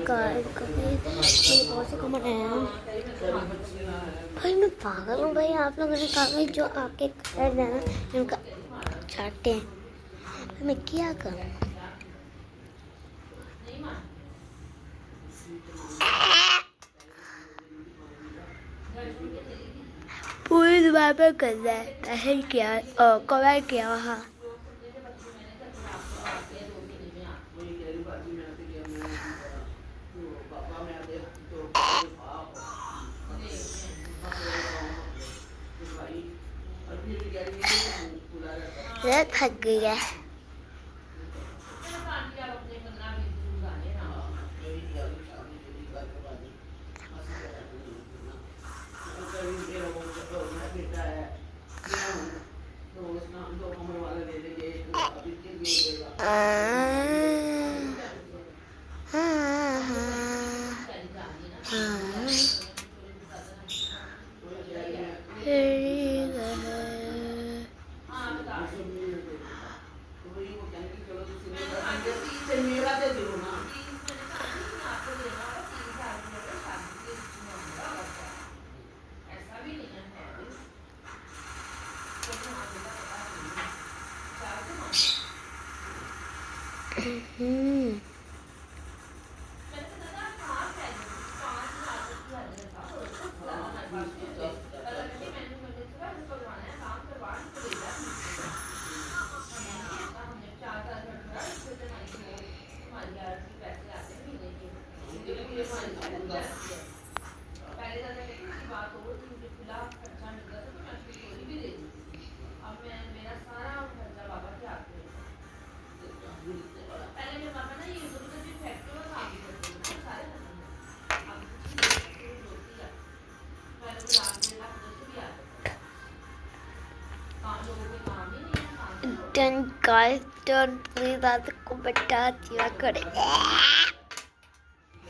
Guys कभी बहुत से कमेंट आया भाई। मैं पागल हूँ भाई, आप लोगों ने कहा भाई जो आपके कमेंट है ना इनका चाटते हैं, मैं क्या करूँ। पूरी दुआ पर कर रहा है ऐसे क्या कमेंट किया वहाँ। थक गई है। Then guys, don't please ask को बता दिया करें।